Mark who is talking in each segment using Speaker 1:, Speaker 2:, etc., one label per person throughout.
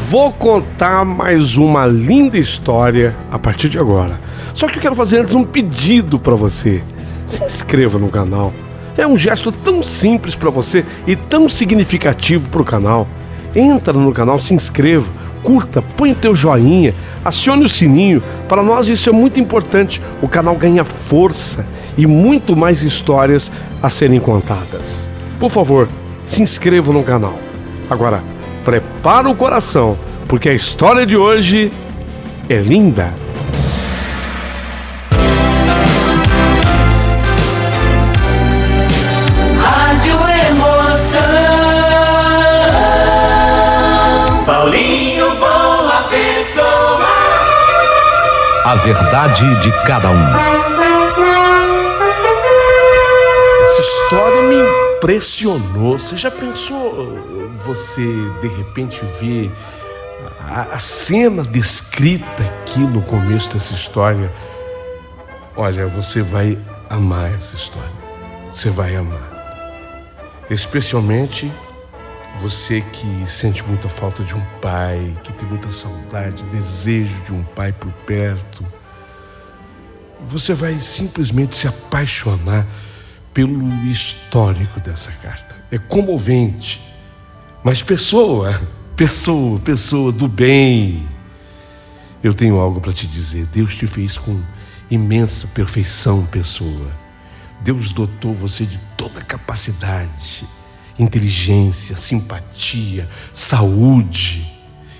Speaker 1: Vou contar mais uma linda história a partir de agora. Só que eu quero fazer antes um pedido para você. Se inscreva no canal. É um gesto tão simples para você e tão significativo para o canal. Entra no canal, se inscreva, curta, põe o teu joinha, acione o sininho. Para nós isso é muito importante. O canal ganha força e muito mais histórias a serem contadas. Por favor, se inscreva no canal. Agora, prepara o coração, porque a história de hoje é linda.
Speaker 2: Rádio Emoção. Paulinho Boa Pessoa.
Speaker 3: A verdade de cada um.
Speaker 1: Essa história me impressionou. Você já pensou, você de repente ver a cena descrita aqui no começo dessa história? Olha, você vai amar essa história. Você vai amar. Especialmente você que sente muita falta de um pai, que tem muita saudade, desejo de um pai por perto. Você vai simplesmente se apaixonar pelo histórico dessa carta. É comovente. Mas pessoa do bem, eu tenho algo para te dizer. Deus te fez com imensa perfeição, pessoa. Deus dotou você de toda capacidade, inteligência, simpatia, saúde.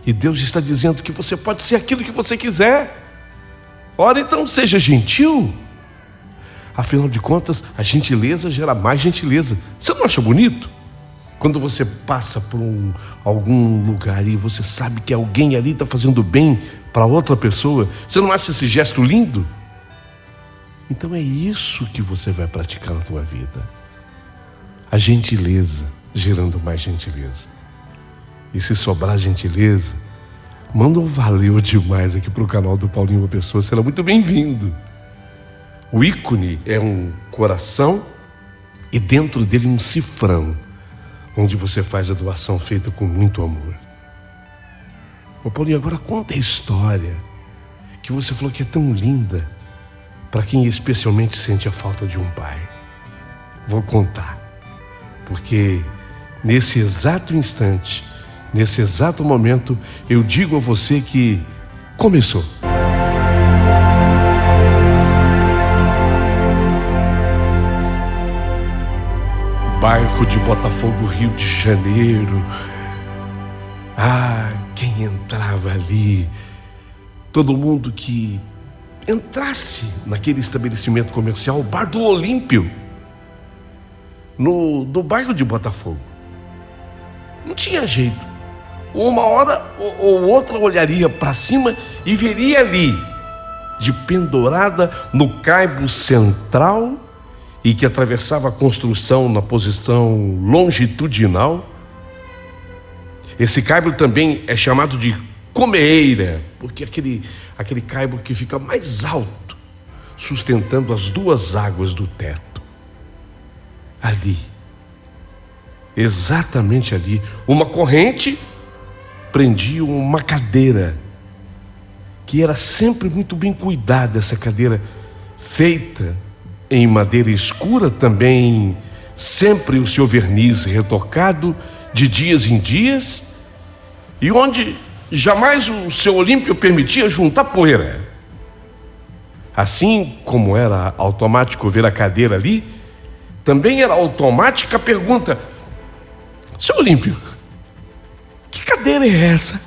Speaker 1: E Deus está dizendo que você pode ser aquilo que você quiser. Ora, então seja gentil. Afinal de contas, a gentileza gera mais gentileza. Você não acha bonito? Quando você passa por algum lugar e você sabe que alguém ali está fazendo bem para outra pessoa, você não acha esse gesto lindo? Então é isso que você vai praticar na tua vida. A gentileza gerando mais gentileza. E se sobrar gentileza, manda um valeu demais aqui para o canal do Paulinho Boa Pessoa. Será muito bem-vindo. O ícone é um coração e dentro dele um cifrão, onde você faz a doação feita com muito amor. Ô Paulinho, agora conta a história que você falou que é tão linda para quem especialmente sente a falta de um pai. Vou contar, porque nesse exato instante, nesse exato momento, eu digo a você que começou. Bairro de Botafogo, Rio de Janeiro. Quem entrava ali, todo mundo que entrasse naquele estabelecimento comercial, o Bar do Olímpio, no bairro de Botafogo, não tinha jeito. Uma hora ou outra olharia para cima e veria ali, de pendurada no caibo central, e que atravessava a construção na posição longitudinal. Esse caibo também é chamado de comeira, porque aquele caibo que fica mais alto, sustentando as duas águas do teto. Ali, exatamente ali, uma corrente prendia uma cadeira, que era sempre muito bem cuidada, essa cadeira feita em madeira escura, também sempre o seu verniz retocado de dias em dias, e onde jamais o seu Olímpio permitia juntar poeira. Assim como era automático ver a cadeira ali, também era automática a pergunta: seu Olímpio, que cadeira é essa?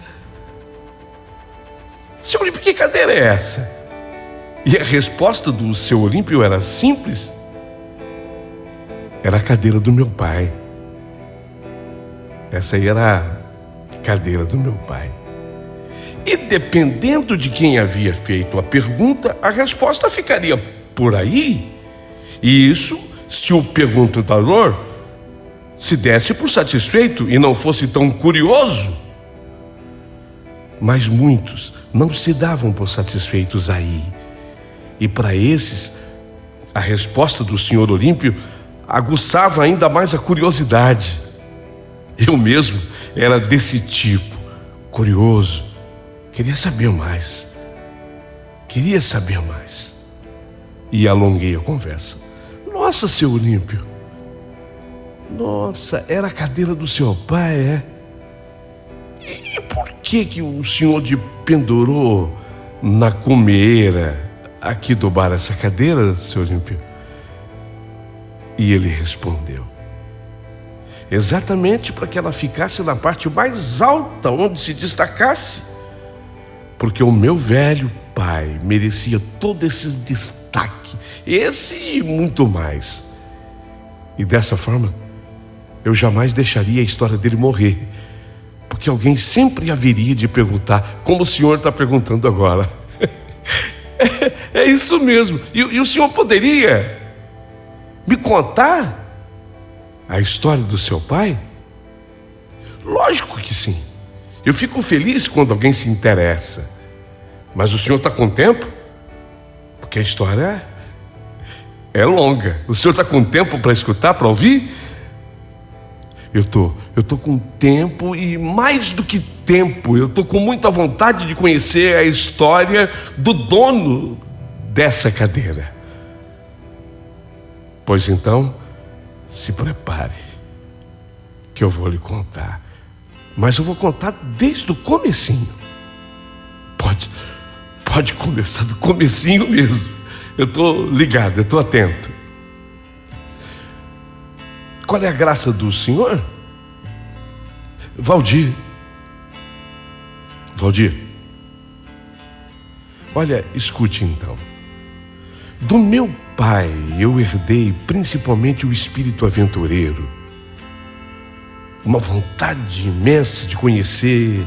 Speaker 1: Seu Olímpio, que cadeira é essa? E a resposta do seu Olímpio era simples. Era a cadeira do meu pai. Essa aí era a cadeira do meu pai. E dependendo de quem havia feito a pergunta, a resposta ficaria por aí. E isso se o perguntador se desse por satisfeito e não fosse tão curioso. Mas muitos não se davam por satisfeitos aí. E para esses, a resposta do senhor Olímpio aguçava ainda mais a curiosidade. Eu mesmo era desse tipo. curioso, queria saber mais. E alonguei a conversa. Nossa, seu Olímpio, nossa, era a cadeira do seu pai, é? E por que o senhor pendurou na cumeira aqui do bar essa cadeira, seu Olímpio? E ele respondeu: exatamente para que ela ficasse na parte mais alta, onde se destacasse, porque o meu velho pai merecia todo esse destaque, esse e muito mais. E dessa forma, eu jamais deixaria a história dele morrer, porque alguém sempre haveria de perguntar, como o senhor está perguntando agora. É isso mesmo. E o senhor poderia me contar a história do seu pai? Lógico que sim. Eu fico feliz quando alguém se interessa. Mas o senhor está com tempo? Porque a história é longa. O senhor está com tempo para escutar, para ouvir? Eu tô com tempo, e mais do que tempo, eu tô com muita vontade de conhecer a história do dono dessa cadeira. Pois então, se prepare, que eu vou lhe contar. Mas eu vou contar desde o comecinho. Pode começar do comecinho mesmo. Eu tô ligado, eu tô atento. Qual é a graça do senhor? Valdir, olha, escute então. Do meu pai eu herdei principalmente o espírito aventureiro, uma vontade imensa de conhecer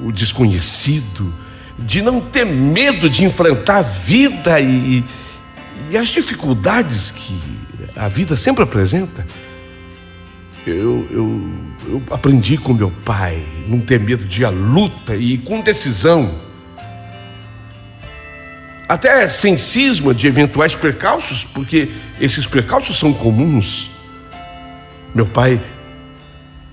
Speaker 1: o desconhecido, de não ter medo de enfrentar a vida e as dificuldades que a vida sempre apresenta. Eu aprendi com meu pai não ter medo de ir à luta e com decisão, até sem cisma de eventuais percalços, porque esses percalços são comuns. Meu pai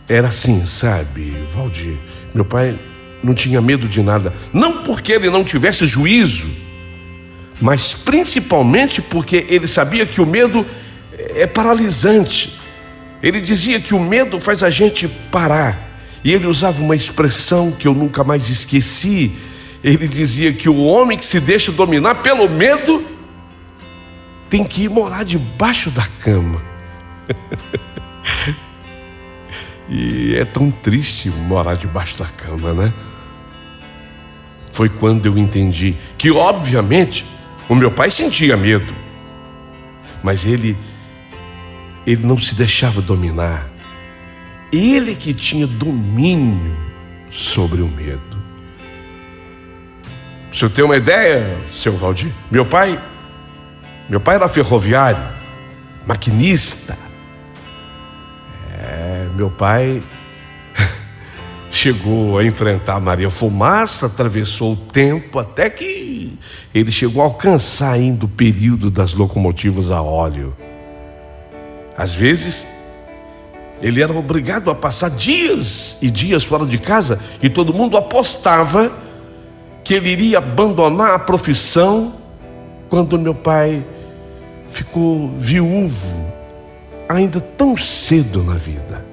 Speaker 1: era assim, sabe, Valdir? Meu pai não tinha medo de nada, não porque ele não tivesse juízo, mas principalmente porque ele sabia que o medo é paralisante. Ele dizia que o medo faz a gente parar, e ele usava uma expressão que eu nunca mais esqueci. Ele dizia que o homem que se deixa dominar pelo medo tem que ir morar debaixo da cama. E é tão triste morar debaixo da cama, né? Foi quando eu entendi que, obviamente, o meu pai sentia medo, mas ele não se deixava dominar. Ele que tinha domínio sobre o medo. Pra você ter uma ideia, seu Valdir, meu pai era ferroviário, maquinista. Meu pai chegou a enfrentar Maria Fumaça, atravessou o tempo, até que ele chegou a alcançar ainda o período das locomotivas a óleo. Às vezes, ele era obrigado a passar dias e dias fora de casa, e todo mundo apostava que ele iria abandonar a profissão quando meu pai ficou viúvo, ainda tão cedo na vida.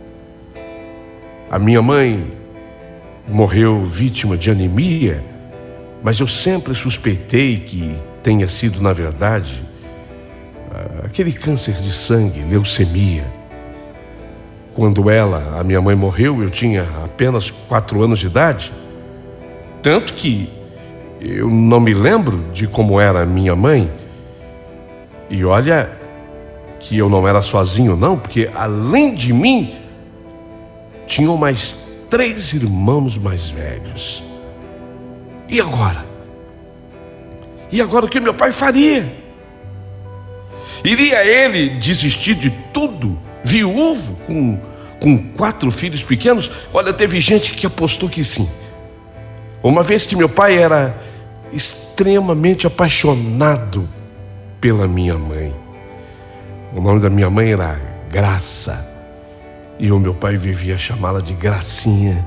Speaker 1: A minha mãe morreu vítima de anemia, mas eu sempre suspeitei que tenha sido, na verdade, aquele câncer de sangue, leucemia. Quando a minha mãe morreu, eu tinha apenas 4 anos de idade, tanto que eu não me lembro de como era a minha mãe. E olha que eu não era sozinho não, porque além de mim tinham mais 3 irmãos mais velhos. E agora? O que meu pai faria? Iria ele desistir de tudo, viúvo, com 4 filhos pequenos? Olha, teve gente que apostou que sim. Uma vez que meu pai era extremamente apaixonado pela minha mãe. O nome da minha mãe era Graça, e o meu pai vivia a chamá-la de Gracinha,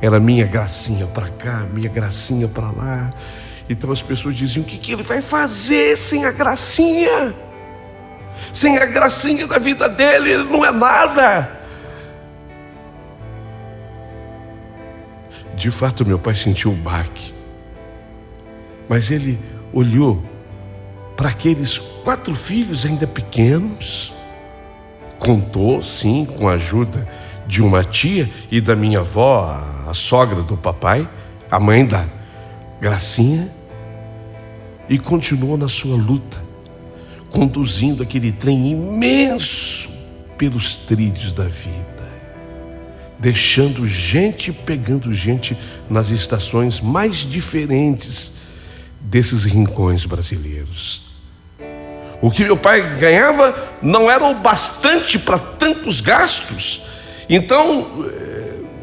Speaker 1: era minha gracinha para cá, minha gracinha para lá. Então as pessoas diziam: o que ele vai fazer sem a gracinha? Sem a gracinha da vida dele, ele não é nada. De fato, meu pai sentiu o baque, mas ele olhou para aqueles 4 filhos ainda pequenos, contou, sim, com a ajuda de uma tia e da minha avó, a sogra do papai, a mãe da Gracinha, e continuou na sua luta, conduzindo aquele trem imenso pelos trilhos da vida, deixando gente, pegando gente nas estações mais diferentes desses rincões brasileiros. O que meu pai ganhava não era o bastante para tantos gastos. Então,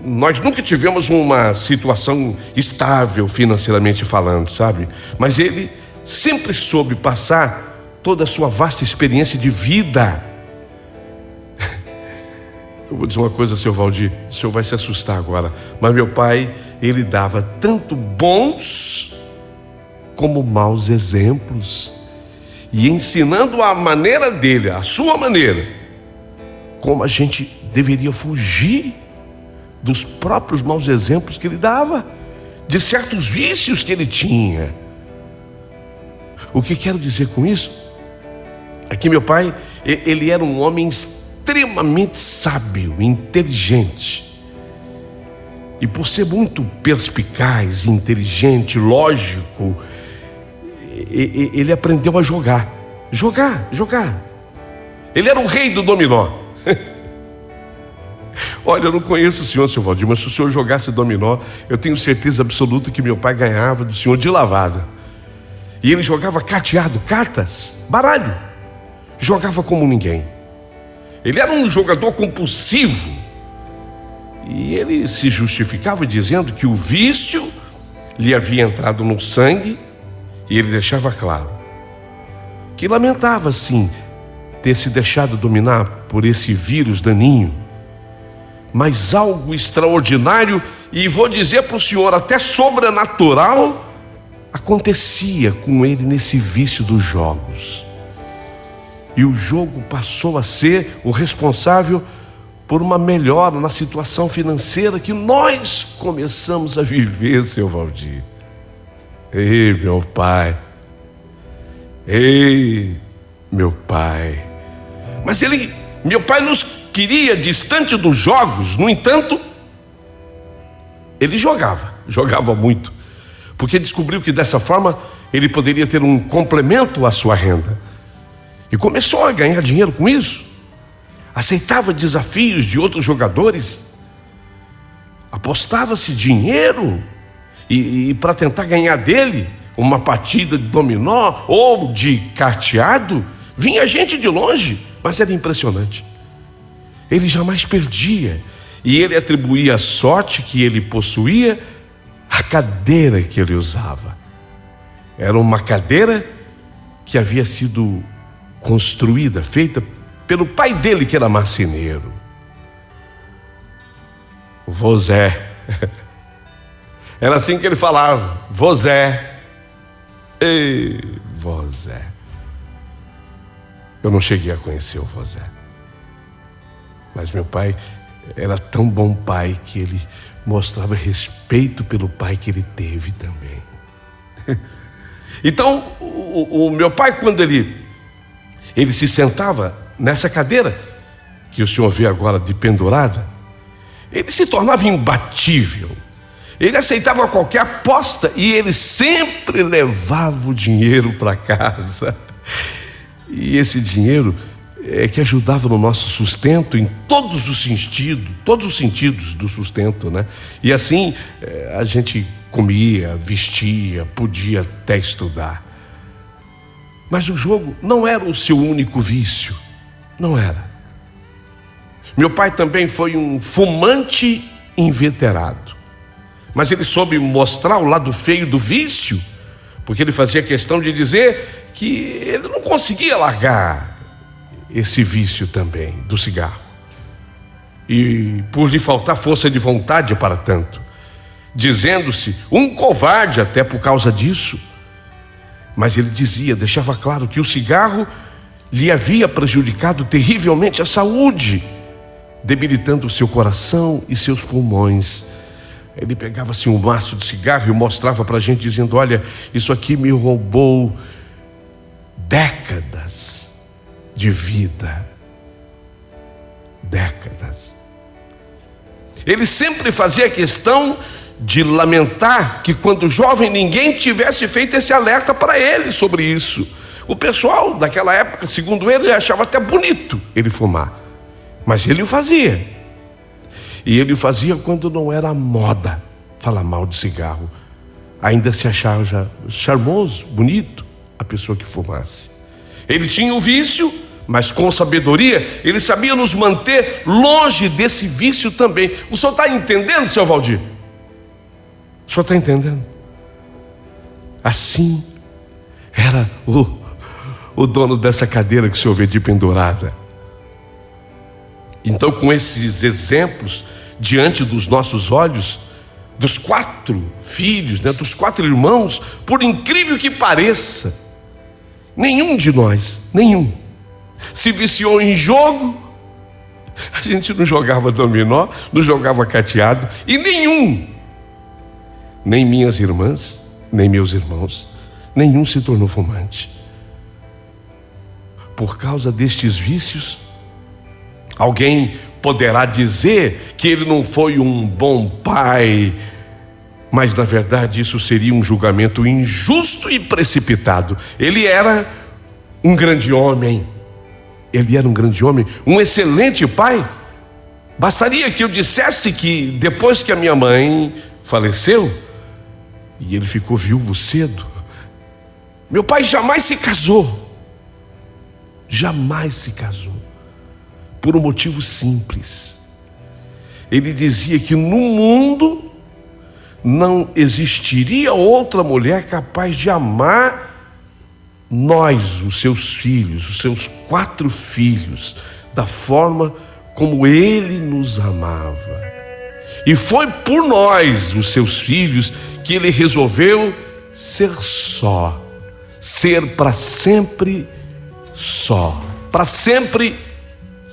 Speaker 1: nós nunca tivemos uma situação estável financeiramente falando, sabe? Mas ele sempre soube passar toda a sua vasta experiência de vida. Eu vou dizer uma coisa, seu Valdir, o senhor vai se assustar agora, mas meu pai, ele dava tanto bons como maus exemplos, e ensinando a maneira dele, a sua maneira, como a gente deveria fugir dos próprios maus exemplos que ele dava, de certos vícios que ele tinha. O que quero dizer com isso? É que meu pai, ele era um homem extremamente sábio, inteligente, e por ser muito perspicaz, inteligente, lógico, ele aprendeu a jogar. Ele era o rei do dominó. Olha, eu não conheço o senhor, seu Valdir, mas se o senhor jogasse dominó, eu tenho certeza absoluta que meu pai ganhava do senhor de lavada. E ele jogava carteado, cartas, baralho. Jogava como ninguém. Ele era um jogador compulsivo. E ele se justificava dizendo que o vício lhe havia entrado no sangue. E ele deixava claro que lamentava, sim, ter se deixado dominar por esse vírus daninho, mas algo extraordinário, e vou dizer para o senhor, até sobrenatural, acontecia com ele nesse vício dos jogos. E o jogo passou a ser o responsável por uma melhora na situação financeira que nós começamos a viver, seu Valdir. Ei, meu pai. Mas meu pai nos queria distante dos jogos. No entanto, ele jogava muito, porque descobriu que dessa forma ele poderia ter um complemento à sua renda, e começou a ganhar dinheiro com isso. Aceitava desafios de outros jogadores, apostava-se dinheiro e para tentar ganhar dele uma partida de dominó ou de carteado, vinha gente de longe, mas era impressionante. Ele jamais perdia, e ele atribuía a sorte que ele possuía à cadeira que ele usava. Era uma cadeira que havia sido construída, feita pelo pai dele, que era marceneiro, o vô Zé. Era assim que ele falava: vô Zé. Ei, vô Zé. Eu não cheguei a conhecer o vô Zé, mas meu pai era tão bom pai que ele mostrava respeito pelo pai que ele teve também. Então, o meu pai, quando ele se sentava nessa cadeira que o senhor vê agora de pendurada, ele se tornava imbatível. Ele aceitava qualquer aposta e ele sempre levava o dinheiro para casa. E esse dinheiro é que ajudava no nosso sustento em todos os sentidos do sustento, né? E assim a gente comia, vestia, podia até estudar. Mas o jogo não era o seu único vício, não era. Meu pai também foi um fumante inveterado, mas ele soube mostrar o lado feio do vício, porque ele fazia questão de dizer que ele não conseguia largar esse vício também do cigarro, e por lhe faltar força de vontade para tanto. dizendo-se um covarde até por causa disso. Mas ele deixava claro que o cigarro lhe havia prejudicado terrivelmente a saúde, debilitando seu coração e seus pulmões. Ele pegava assim um maço de cigarro e mostrava para a gente, dizendo: olha, isso aqui me roubou décadas de vida. Décadas. Ele sempre fazia questão de lamentar que, quando jovem, ninguém tivesse feito esse alerta para ele sobre isso. O pessoal daquela época, segundo ele, achava até bonito ele fumar, mas ele o fazia. E ele o fazia quando não era moda falar mal de cigarro. Ainda se achava charmoso, bonito a pessoa que fumasse. Ele tinha o vício, mas com sabedoria ele sabia nos manter longe desse vício também. O senhor está entendendo, seu Valdir? O senhor está entendendo? Assim era o dono dessa cadeira que o senhor vê de pendurada. Então, com esses exemplos diante dos nossos olhos, dos 4 filhos, dos 4 irmãos, por incrível que pareça, nenhum de nós, se viciou em jogo. A gente não jogava dominó, não jogava cateado, e nem minhas irmãs, nem meus irmãos, nenhum se tornou fumante. Por causa destes vícios, alguém poderá dizer que ele não foi um bom pai, mas na verdade isso seria um julgamento injusto e precipitado. Ele era um grande homem, um excelente pai. Bastaria que eu dissesse que depois que a minha mãe faleceu, e ele ficou viúvo cedo, meu pai jamais se casou, por um motivo simples. Ele dizia que no mundo não existiria outra mulher capaz de amar nós, os seus filhos, os seus 4 filhos, da forma como ele nos amava. E foi por nós, os seus filhos, que ele resolveu ser só, ser para sempre só, para sempre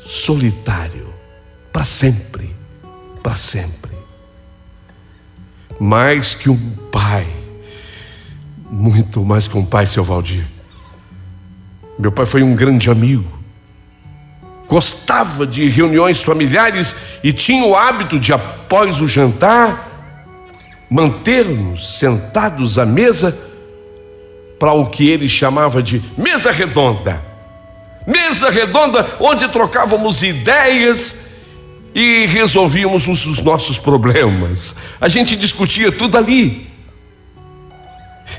Speaker 1: solitário, para sempre. Mais que um pai, muito mais que um pai, seu Valdir. Meu pai foi um grande amigo, gostava de reuniões familiares e tinha o hábito de, após o jantar, manter-nos sentados à mesa para o que ele chamava de mesa redonda, onde trocávamos ideias e resolvíamos os nossos problemas. A gente discutia tudo ali.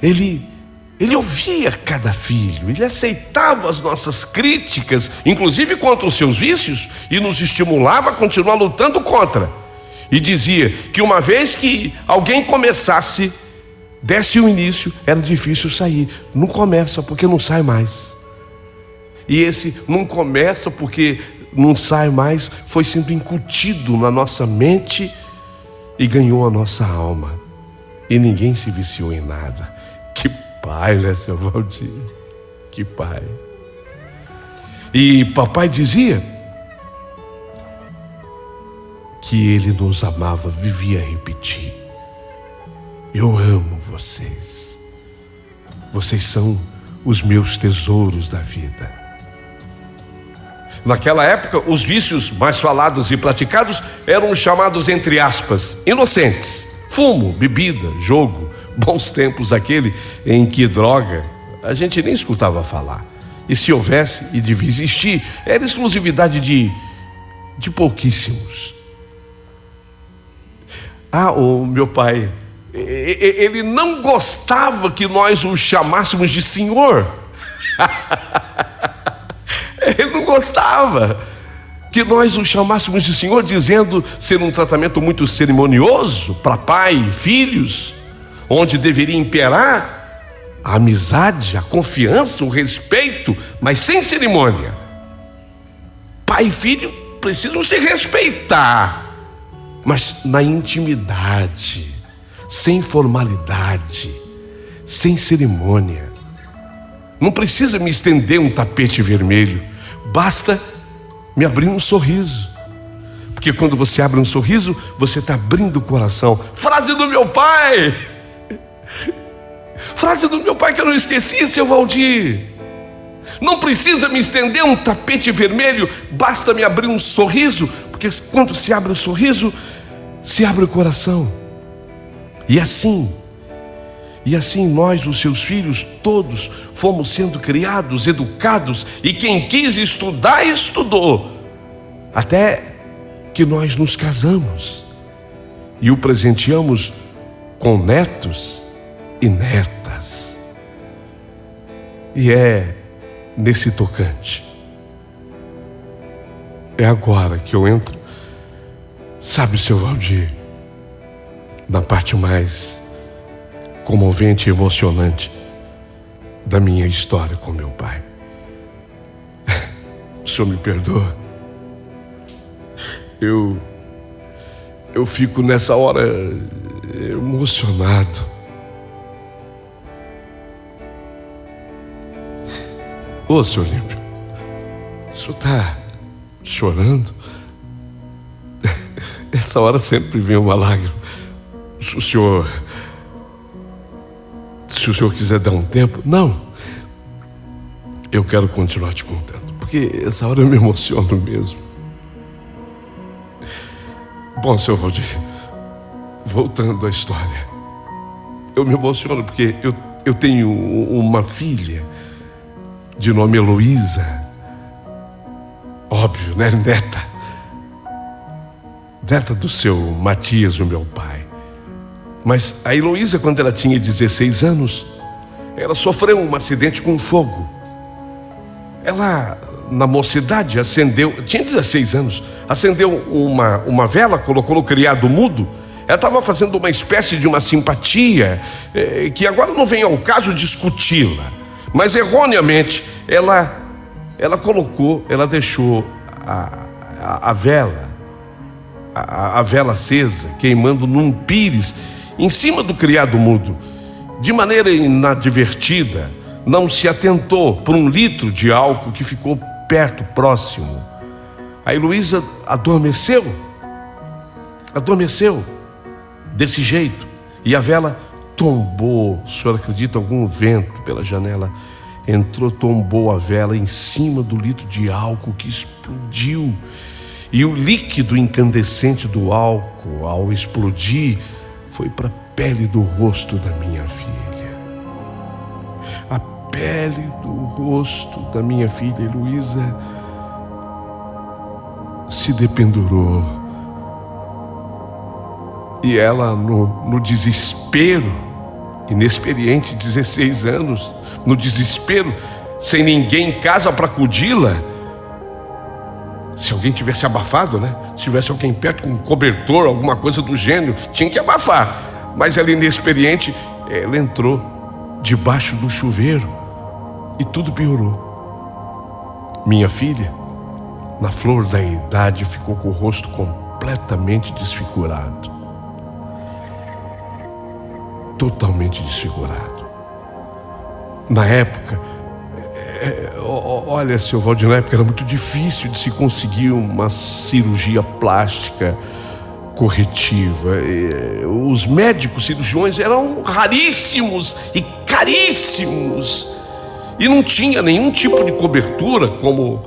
Speaker 1: Ele ouvia cada filho, ele aceitava as nossas críticas, inclusive contra os seus vícios, e nos estimulava a continuar lutando contra. E dizia que uma vez que alguém começasse, desse o início, era difícil sair. Não começa porque não sai mais. E esse não começa porque não sai mais foi sendo incutido na nossa mente e ganhou a nossa alma. E ninguém se viciou em nada. Que pai, né, seu Valdir? Que pai. E papai dizia que ele nos amava, vivia a repetir: eu amo vocês. Vocês são os meus tesouros da vida. Naquela época, os vícios mais falados e praticados eram chamados, entre aspas, inocentes: fumo, bebida, jogo. Bons tempos aquele em que droga a gente nem escutava falar. E se houvesse, e devia existir, era exclusividade de pouquíssimos. O meu pai, ele não gostava que nós o chamássemos de senhor. Ele não gostava que nós o chamássemos de senhor, dizendo ser um tratamento muito cerimonioso para pai e filhos, onde deveria imperar a amizade, a confiança, o respeito, mas sem cerimônia. Pai e filho precisam se respeitar, mas na intimidade, sem formalidade, sem cerimônia. Não precisa me estender um tapete vermelho, basta me abrir um sorriso. Porque quando você abre um sorriso, você está abrindo o coração. Frase do meu pai! Frase do meu pai que eu não esqueci, seu Valdir. Não precisa me estender um tapete vermelho, basta me abrir um sorriso. Porque quando se abre o sorriso, se abre o coração. E assim nós, os seus filhos, todos fomos sendo criados, educados. E quem quis estudar, estudou. Até que nós nos casamos e o presenteamos com netos e netas. E é nesse tocante, é agora que eu entro, sabe, seu Valdir, na parte mais comovente e emocionante da minha história com meu pai. O senhor me perdoa? Eu fico nessa hora emocionado. Ô, senhor Olímpio, o senhor está chorando? Essa hora sempre vem uma lágrima. Se o senhor quiser dar um tempo. Não, eu quero continuar te contando, porque essa hora eu me emociono mesmo. Bom, seu Valdir, voltando à história, eu me emociono porque eu tenho uma filha de nome Heloísa. Óbvio, né? Neta do seu Matias, o meu pai. Mas a Heloísa, quando ela tinha 16 anos, ela sofreu um acidente com fogo. Ela, na mocidade, tinha 16 anos, acendeu uma vela, colocou no criado mudo. Ela estava fazendo uma espécie de uma simpatia, que agora não vem ao caso discuti-la, mas erroneamente ela deixou a vela acesa, queimando num pires, em cima do criado mudo, de maneira inadvertida. Não se atentou por 1 litro de álcool que ficou próximo. A Heloísa adormeceu desse jeito, e a vela tombou. O senhor acredita? Algum vento pela janela entrou, tombou a vela em cima do litro de álcool, que explodiu. E o líquido incandescente do álcool, ao explodir, foi para a pele do rosto da minha filha. A pele do rosto da minha filha Heloísa se dependurou. E ela, no desespero, inexperiente, 16 anos, no desespero, sem ninguém em casa para acudi-la, se alguém tivesse abafado, né? Se tivesse alguém perto com um cobertor, alguma coisa do gênero, tinha que abafar. Mas ela, inexperiente, ela entrou debaixo do chuveiro e tudo piorou. Minha filha, na flor da idade, ficou com o rosto completamente desfigurado. Totalmente desfigurado. Na época, olha, seu Valdir, na época era muito difícil de se conseguir uma cirurgia plástica corretiva. Os médicos cirurgiões eram raríssimos e caríssimos. E não tinha nenhum tipo de cobertura como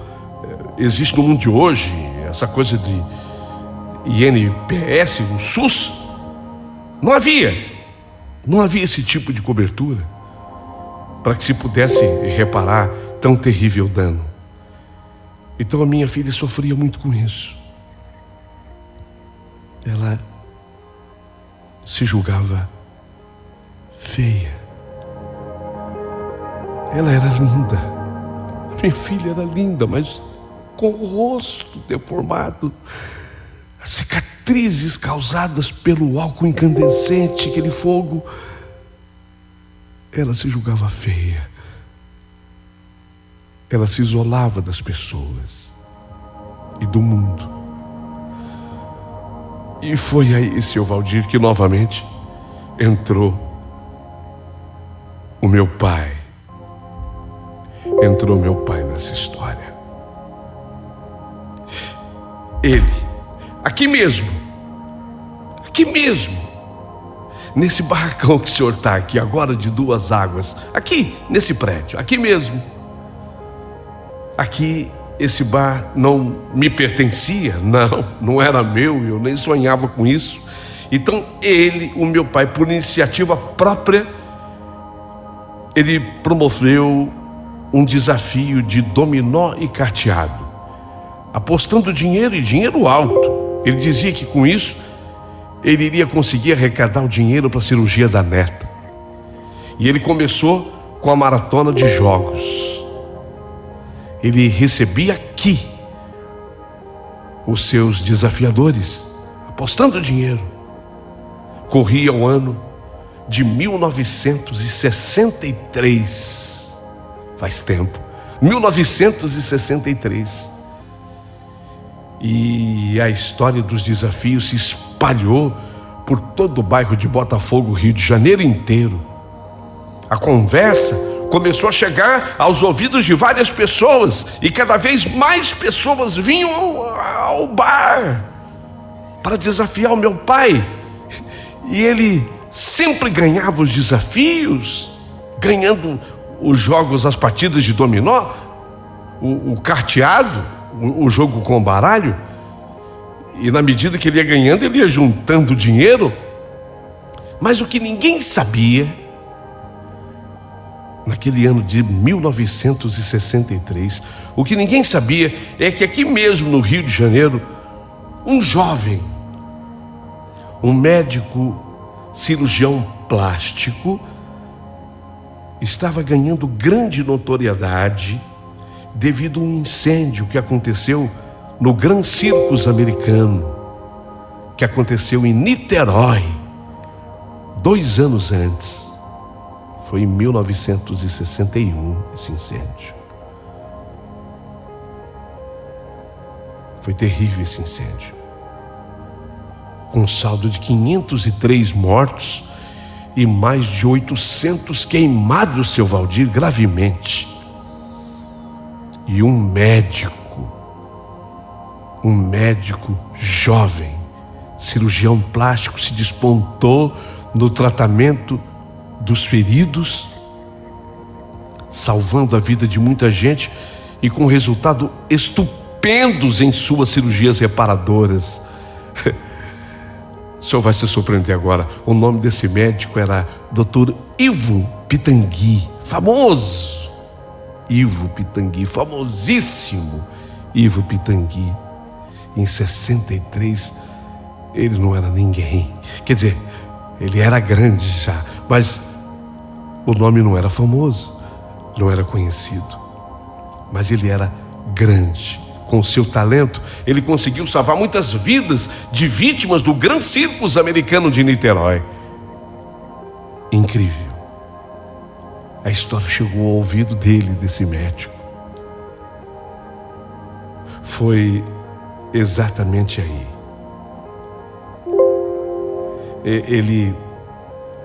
Speaker 1: existe no mundo de hoje, essa coisa de INPS, o SUS. Não havia esse tipo de cobertura para que se pudesse reparar tão terrível dano. Então a minha filha sofria muito com isso. Ela se julgava feia. Ela era linda. A minha filha era linda, mas com o rosto deformado, as cicatrizes causadas pelo álcool incandescente, aquele fogo. Ela se julgava feia. Ela se isolava das pessoas e do mundo. E foi aí, seu Valdir, que novamente entrou o meu pai. Entrou meu pai nessa história. Ele, aqui mesmo, nesse barracão que o senhor está aqui agora, de duas águas, aqui nesse prédio, aqui mesmo. Aqui, esse bar não me pertencia, não era meu, eu nem sonhava com isso. Então ele, o meu pai, por iniciativa própria, ele promoveu um desafio de dominó e carteado, apostando dinheiro, e dinheiro alto. Ele dizia que com isso ele iria conseguir arrecadar o dinheiro para a cirurgia da neta. E ele começou com a maratona de jogos. Ele recebia aqui os seus desafiadores, apostando dinheiro. Corria o ano de 1963. Faz tempo. 1963. E a história dos desafios se espalhou por todo o bairro de Botafogo, Rio de Janeiro inteiro. A conversa começou a chegar aos ouvidos de várias pessoas, e cada vez mais pessoas vinham ao bar para desafiar o meu pai. E ele sempre ganhava os desafios, ganhando os jogos, as partidas de dominó, o carteado, o jogo com baralho. E na medida que ele ia ganhando, ele ia juntando dinheiro. Mas o que ninguém sabia, naquele ano de 1963, o que ninguém sabia é que aqui mesmo no Rio de Janeiro, um jovem, um médico cirurgião plástico, estava ganhando grande notoriedade devido a um incêndio que aconteceu no Gran Circus americano, que aconteceu em Niterói 2 anos antes. Foi em 1961 esse incêndio. Foi terrível esse incêndio, com um saldo de 503 mortos e mais de 800 queimados, seu Valdir, gravemente. E um médico jovem, cirurgião plástico, se despontou no tratamento dos feridos, salvando a vida de muita gente e com resultados estupendos em suas cirurgias reparadoras. O senhor vai se surpreender agora. O nome desse médico era Dr. Ivo Pitangui, famoso. Ivo Pitangui, famosíssimo Ivo Pitangui. Em 63 ele não era ninguém. Quer dizer, ele era grande já, mas o nome não era famoso, não era conhecido, mas ele era grande. Com o seu talento, ele conseguiu salvar muitas vidas de vítimas do Gran Circus americano de Niterói. Incrível. A história chegou ao ouvido dele, desse médico. Foi exatamente aí. Ele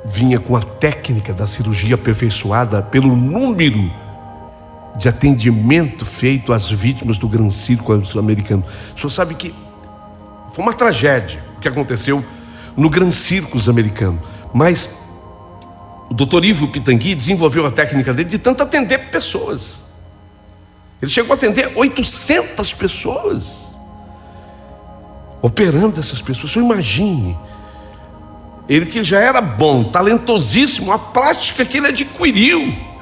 Speaker 1: vinha com a técnica da cirurgia aperfeiçoada pelo número de atendimento feito às vítimas do Gran Circus americano. O senhor sabe que foi uma tragédia o que aconteceu no Gran Circus americano, mas o Dr. Ivo Pitangui desenvolveu a técnica dele de tanto atender pessoas. Ele chegou a atender 800 pessoas, operando essas pessoas. Você imagine, ele que já era bom, talentosíssimo, a prática que ele adquiriu,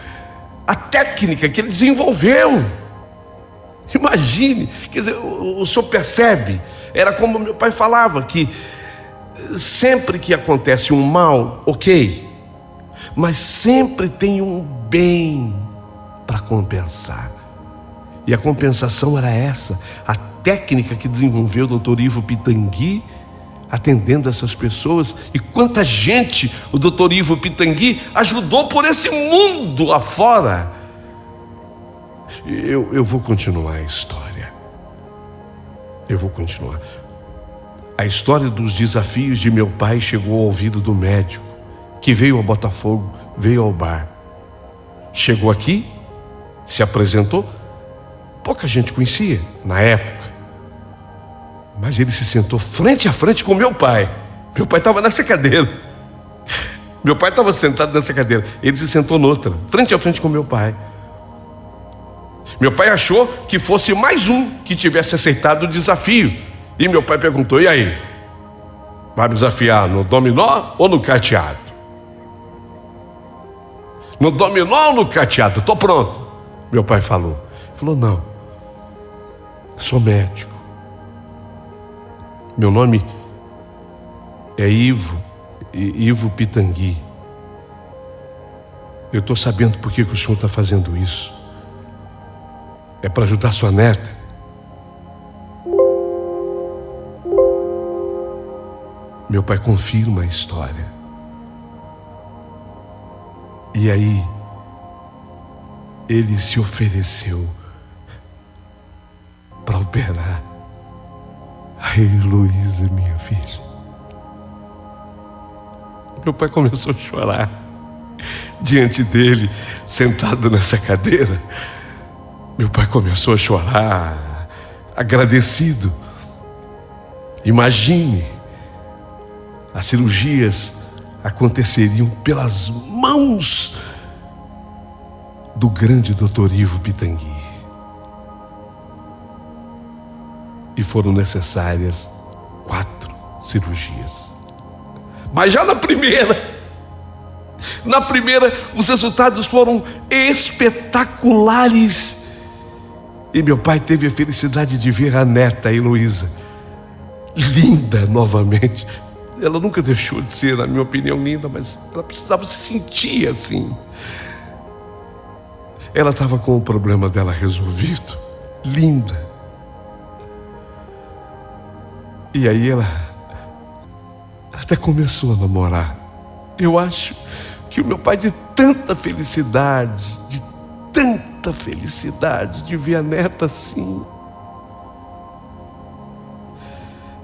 Speaker 1: a técnica que ele desenvolveu. Imagine, quer dizer, o senhor percebe? Era como meu pai falava, que sempre que acontece um mal, ok, mas sempre tem um bem para compensar. E a compensação era essa, a técnica que desenvolveu o Dr. Ivo Pitangui, atendendo essas pessoas. E quanta gente o Dr. Ivo Pitangui ajudou por esse mundo afora. Eu vou continuar a história. Eu vou continuar. A história dos desafios de meu pai chegou ao ouvido do médico, que veio a Botafogo, veio ao bar. Chegou aqui, se apresentou, pouca gente conhecia na época, mas ele se sentou frente a frente com meu pai. Meu pai estava nessa cadeira. Meu pai estava sentado nessa cadeira. Ele se sentou noutra, frente a frente com meu pai. Meu pai achou que fosse mais um que tivesse aceitado o desafio. E meu pai perguntou: e aí? Vai me desafiar no dominó ou no carteado? No dominó ou no carteado? Estou pronto. Meu pai falou. Falou: não, sou médico. Meu nome é Ivo Pitangui. Eu estou sabendo por que o senhor está fazendo isso. É para ajudar sua neta. Meu pai confirma a história. E aí, ele se ofereceu para operar a Heloísa, minha filha. Meu pai começou a chorar diante dele, sentado nessa cadeira. Meu pai começou a chorar, agradecido. Imagine, as cirurgias aconteceriam pelas mãos do grande doutor Ivo Pitangui. E foram necessárias 4 cirurgias. Mas já na primeira, os resultados foram espetaculares. E meu pai teve a felicidade de ver a neta Heloísa, linda novamente. Ela nunca deixou de ser, na minha opinião, linda, mas ela precisava se sentir assim. Ela estava com o problema dela resolvido, linda. E aí ela até começou a namorar. Eu acho que o meu pai, de tanta felicidade de ver a neta assim,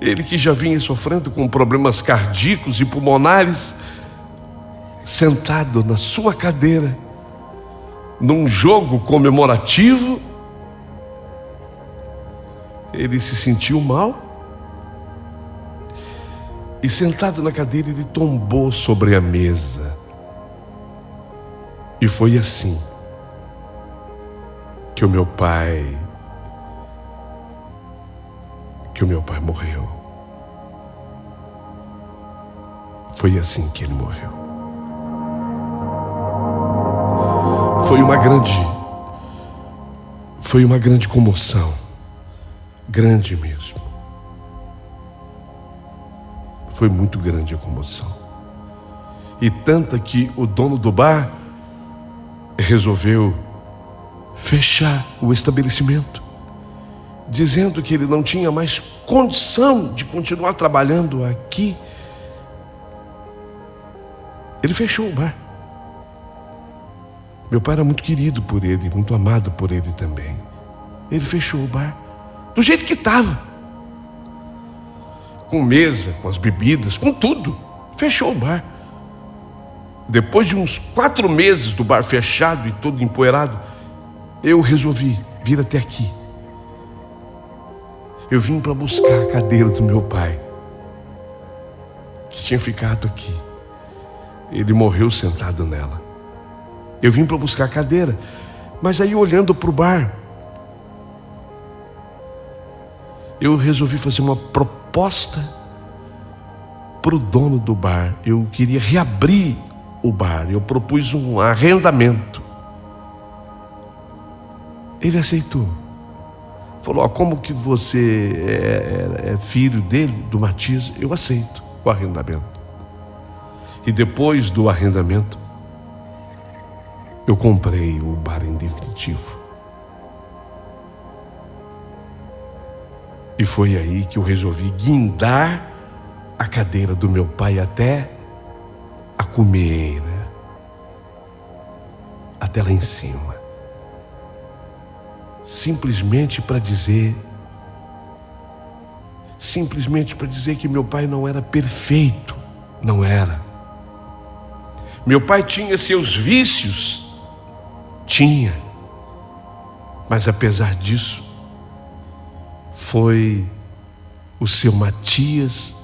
Speaker 1: ele que já vinha sofrendo com problemas cardíacos e pulmonares, sentado na sua cadeira, num jogo comemorativo, ele se sentiu mal e, sentado na cadeira, ele tombou sobre a mesa. E foi assim que o meu pai morreu. Foi assim que ele morreu. Foi uma grande comoção, grande mesmo. Foi muito grande a comoção. E tanta que o dono do bar resolveu fechar o estabelecimento, dizendo que ele não tinha mais condição de continuar trabalhando aqui. Ele fechou o bar. Meu pai era muito querido por ele, muito amado por ele também. Ele fechou o bar do jeito que estava, com mesa, com as bebidas, com tudo. Fechou o bar. Depois de uns 4 meses do bar fechado e todo empoeirado, eu resolvi vir até aqui. Eu vim para buscar a cadeira do meu pai, que tinha ficado aqui. Ele morreu sentado nela. Eu vim para buscar a cadeira, mas aí, olhando para o bar, eu resolvi fazer uma proposta para o dono do bar. Eu queria reabrir o bar. Eu propus um arrendamento. Ele aceitou. Falou: como que você é filho dele, do Matias? Eu aceito o arrendamento. E depois do arrendamento, eu comprei o bar em definitivo. E foi aí que eu resolvi guindar a cadeira do meu pai até a cumeira, até lá em cima. Simplesmente para dizer que meu pai não era perfeito. Não era. Meu pai tinha seus vícios? Tinha. Mas apesar disso, foi o seu Matias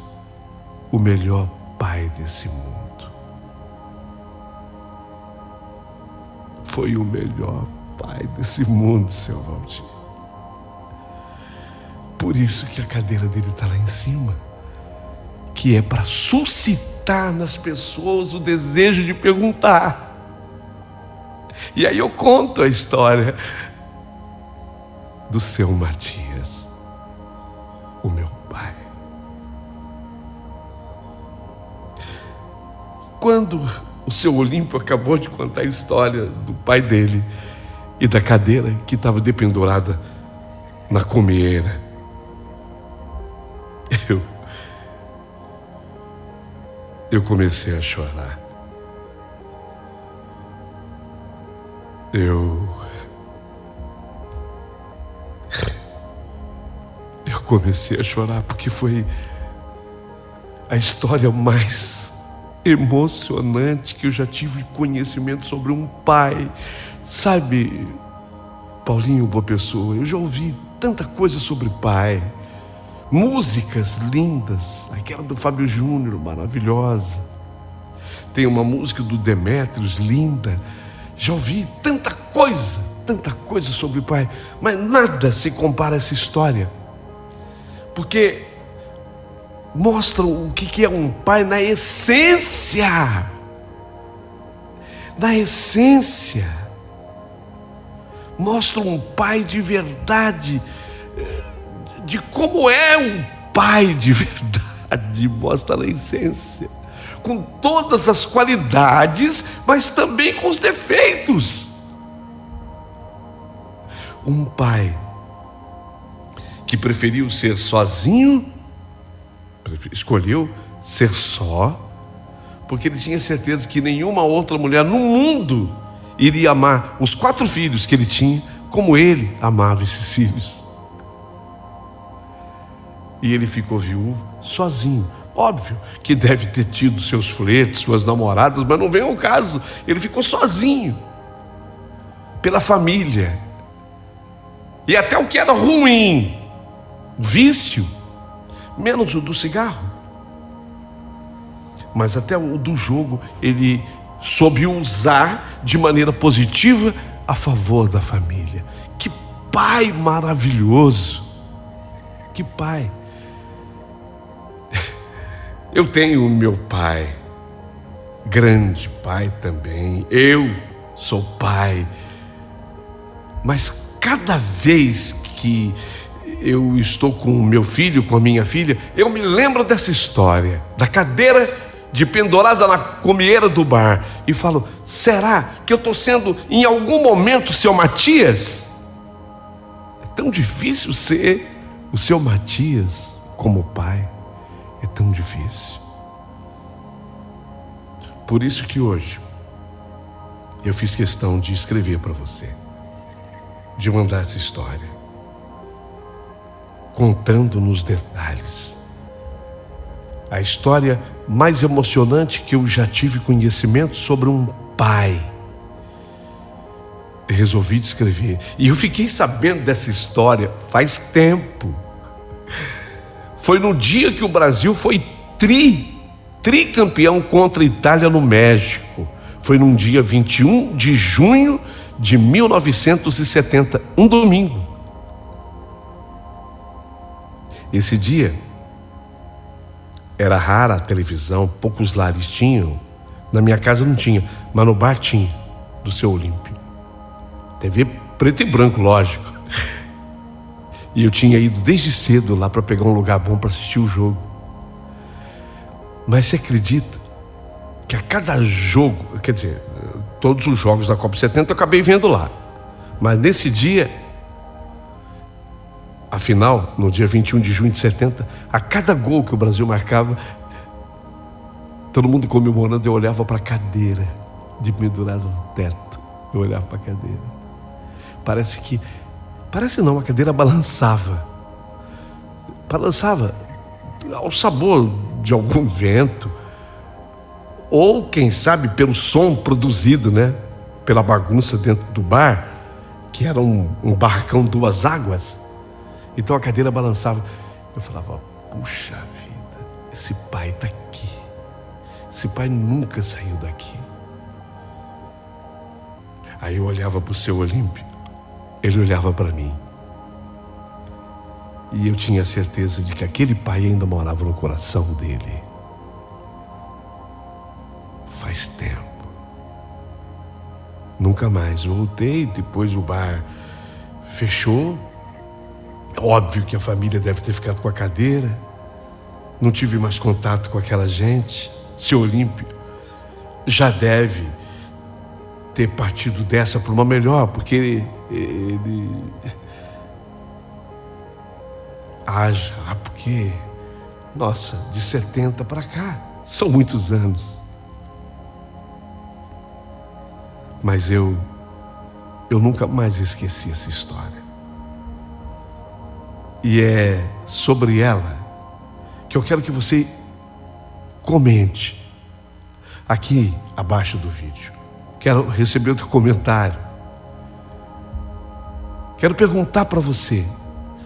Speaker 1: o melhor pai desse mundo. Foi o melhor pai desse mundo, seu Valdir. Por isso que a cadeira dele está lá em cima, que é para suscitar nas pessoas o desejo de perguntar. E aí eu conto a história do seu Matias, o meu pai. Quando o seu Olímpio acabou de contar a história do pai dele e da cadeira que estava dependurada na comieira, eu comecei a chorar. Eu comecei a chorar porque foi a história mais emocionante que eu já tive conhecimento sobre um pai. Sabe, Paulinho, boa pessoa, eu já ouvi tanta coisa sobre pai, músicas lindas, aquela do Fábio Júnior, maravilhosa. Tem uma música do Demétrios, linda. Já ouvi tanta coisa sobre o pai, mas nada se compara a essa história, porque mostra o que é um pai na essência. Na essência. Mostra um pai de verdade, de como é um pai de verdade. Mostra na essência, com todas as qualidades, mas também com os defeitos. Um pai que preferiu ser sozinho, escolheu ser só, porque ele tinha certeza que nenhuma outra mulher no mundo iria amar os 4 filhos que ele tinha como ele amava esses filhos. E ele ficou viúvo, sozinho. Óbvio que deve ter tido seus flertes, suas namoradas, mas não vem ao caso. Ele ficou sozinho, pela família. E até o que era ruim, vício, menos o do cigarro, mas até o do jogo, ele soube usar de maneira positiva a favor da família. Que pai maravilhoso! Que pai! Eu tenho o meu pai, grande pai também. Eu sou pai, mas cada vez que eu estou com o meu filho, com a minha filha, eu me lembro dessa história, da cadeira de pendurada na comieira do bar, e falo: será que eu estou sendo em algum momento o seu Matias? É tão difícil ser o seu Matias como pai, é tão difícil. Por isso que hoje eu fiz questão de escrever para você, de mandar essa história, contando nos detalhes a história mais emocionante que eu já tive conhecimento sobre um pai. Eu resolvi descrever, e eu fiquei sabendo dessa história faz tempo. Foi no dia que o Brasil foi tricampeão contra a Itália no México. Foi num dia 21 de junho de 1970, um domingo. Esse dia era rara a televisão, poucos lares tinham. Na minha casa não tinha, mas no bar tinha, do seu Olímpio. TV preto e branco, lógico. E eu tinha ido desde cedo lá para pegar um lugar bom para assistir o jogo. Mas você acredita que a cada jogo, quer dizer, todos os jogos da Copa 70 eu acabei vendo lá, mas nesse dia, afinal, no dia 21 de junho de 70, a cada gol que o Brasil marcava, todo mundo comemorando, eu olhava para a cadeira de pendurada no teto. Eu olhava para a cadeira. Parece não, a cadeira balançava ao sabor de algum vento, ou quem sabe pelo som produzido, né? Pela bagunça dentro do bar, que era um barracão duas águas. Então a cadeira balançava. Eu falava, puxa vida, esse pai está aqui. Esse pai nunca saiu daqui. Aí eu olhava para o seu Olímpio, ele olhava para mim. E eu tinha certeza de que aquele pai ainda morava no coração dele. Faz tempo. Nunca mais voltei, depois o bar fechou. Óbvio que a família deve ter ficado com a cadeira. Não tive mais contato com aquela gente. Seu Olímpio já deve ter partido dessa para uma melhor, porque ele... porque... Nossa, de 70 para cá, são muitos anos. Mas eu nunca mais esqueci essa história. E é sobre ela que eu quero que você comente aqui abaixo do vídeo. Quero receber o teu comentário. Quero perguntar para você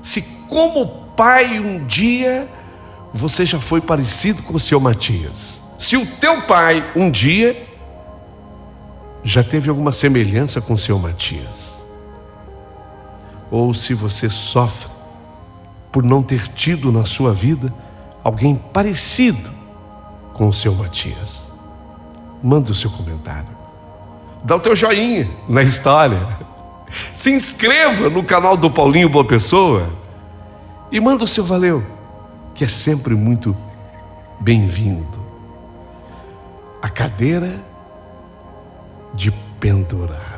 Speaker 1: se, como pai, um dia você já foi parecido com o seu Matias. Se o teu pai um dia já teve alguma semelhança com o seu Matias. Ou se você sofre por não ter tido na sua vida alguém parecido com o seu Matias. Manda o seu comentário. Dá o teu joinha na história. Se inscreva no canal do Paulinho Boa Pessoa. E manda o seu valeu, que é sempre muito bem-vindo. A cadeira de pendurar.